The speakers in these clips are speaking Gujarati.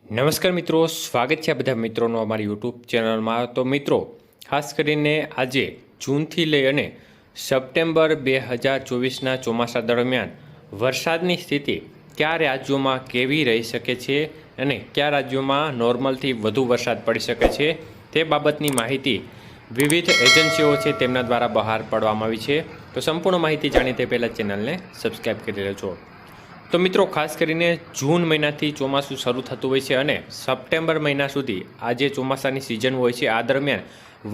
નમસ્કાર મિત્રો, સ્વાગત છે આ બધા મિત્રોનો અમારી યુટ્યુબ ચેનલમાં। તો મિત્રો, ખાસ કરીને આજે જૂનથી લઈ અને સપ્ટેમ્બર 2024ના ચોમાસા દરમિયાન વરસાદની સ્થિતિ કયા રાજ્યોમાં કેવી રહી શકે છે અને કયા રાજ્યોમાં નોર્મલથી વધુ વરસાદ પડી શકે છે તે બાબતની માહિતી વિવિધ એજન્સીઓ છે તેમના દ્વારા બહાર પાડવામાં આવી છે। તો સંપૂર્ણ માહિતી જાણી તે પહેલાં ચેનલને સબસ્ક્રાઈબ કરી લેજો। તો મિત્રો, ખાસ કરીને જૂન મહિનાથી ચોમાસું શરૂ થતું હોય છે અને સપ્ટેમ્બર મહિના સુધી આ જે ચોમાસાની સિઝન હોય છે આ દરમિયાન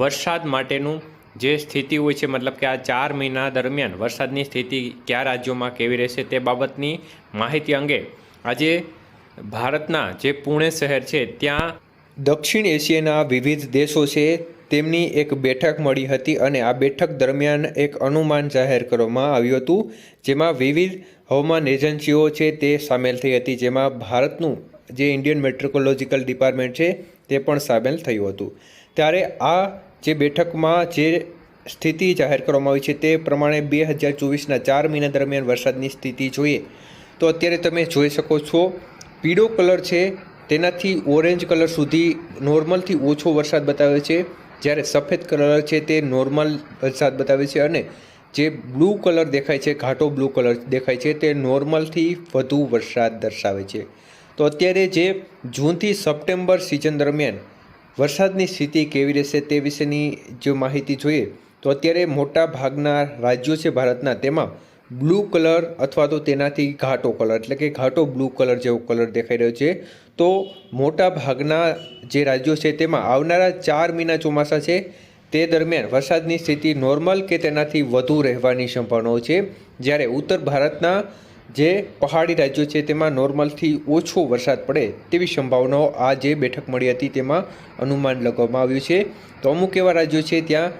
વરસાદ માટેનું જે સ્થિતિ હોય છે, મતલબ કે આ 4 મહિના દરમિયાન વરસાદની સ્થિતિ કયા રાજ્યોમાં કેવી રહેશે તે બાબતની માહિતી અંગે આજે ભારતના જે પુણે શહેર છે ત્યાં દક્ષિણ એશિયાના વિવિધ દેશો છે તેમની એક બેઠક મળી હતી અને આ બેઠક દરમિયાન એક અનુમાન જાહેર કરવામાં આવ્યું હતું, જેમાં વિવિધ હવામાન એજન્સીઓ છે તે સામેલ થઈ હતી, જેમાં ભારતનું જે ઇન્ડિયન મેટ્રોકોલોજીકલ ડિપાર્ટમેન્ટ છે તે પણ સામેલ થયું હતું। ત્યારે આ જે બેઠકમાં જે સ્થિતિ જાહેર કરવામાં આવી છે તે પ્રમાણે 2024ના 4 મહિના દરમિયાન વરસાદની સ્થિતિ જોઈએ તો અત્યારે તમે જોઈ શકો છો પીળો કલર છે તેનાથી ઓરેન્જ કલર સુધી નોર્મલથી ઓછો વરસાદ બતાવે છે, જ્યારે સફેદ કલર છે તે નોર્મલ વરસાદ બતાવે છે અને જે બ્લુ કલર દેખાય છે, ઘાટો બ્લુ કલર દેખાય છે તે નોર્મલથી વધુ વરસાદ દર્શાવે છે। તો અત્યારે જે જૂનથી સપ્ટેમ્બર સિઝન દરમિયાન વરસાદની સ્થિતિ કેવી રહેશે તે વિશેની જો માહિતી જોઈએ તો અત્યારે મોટા ભાગના રાજ્યો છે ભારતના, તેમાં બ્લુ કલર અથવા તો તેનાથી ઘાટો કલર એટલે કે ઘાટો બ્લુ કલર જેવો કલર દેખાઈ રહ્યો છે। તો મોટા ભાગના જે રાજ્યો છે તેમાં આવનારા 4 મહિના ચોમાસા છે તે દરમિયાન વરસાદની સ્થિતિ નોર્મલ કે તેનાથી વધુ રહેવાની સંભાવનાઓ છે, જ્યારે ઉત્તર ભારતના જે પહાડી રાજ્યો છે તેમાં નોર્મલથી ઓછો વરસાદ પડે તેવી સંભાવનાઓ આ જે બેઠક મળી હતી તેમાં અનુમાન લગાવવામાં આવ્યું છે। તો અમુક એવા રાજ્યો છે ત્યાં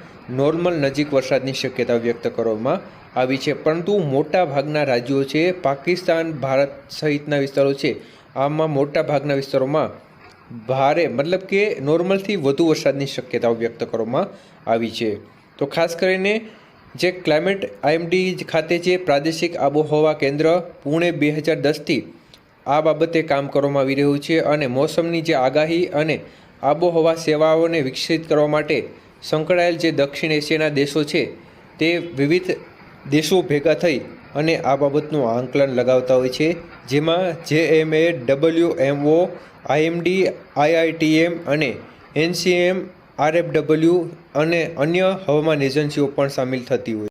નોર્મલ નજીક વરસાદની શક્યતા વ્યક્ત કરવામાં આવી છે, પરંતુ મોટા ભાગના રાજ્યો છે પાકિસ્તાન, ભારત સહિતના વિસ્તારો છે આમાં મોટા ભાગના વિસ્તારોમાં ભારે મતલબ કે નોર્મલથી વધુ વરસાદની શક્યતાઓ વ્યક્ત કરવામાં આવી છે। તો ખાસ કરીને જે ક્લાઇમેટ આઈએમડી ખાતે જે પ્રાદેશિક આબોહવા કેન્દ્ર પુણે 2010થી આ બાબતે કામ કરવામાં આવી રહ્યું છે અને મોસમની જે આગાહી અને આબોહવા સેવાઓને વિકસિત કરવા માટે સંકળાયેલ જે દક્ષિણ એશિયાના દેશો છે તે વિવિધ દેશો ભેગા થઈ અને આ બાબતનું આંકલન લગાવતા હોય છે, જેમાં JMA, WMO, IMD, IITM અને NCM, RFW અને અન્ય હવામાન એજન્સીઓ પણ સામેલ થતી હોય।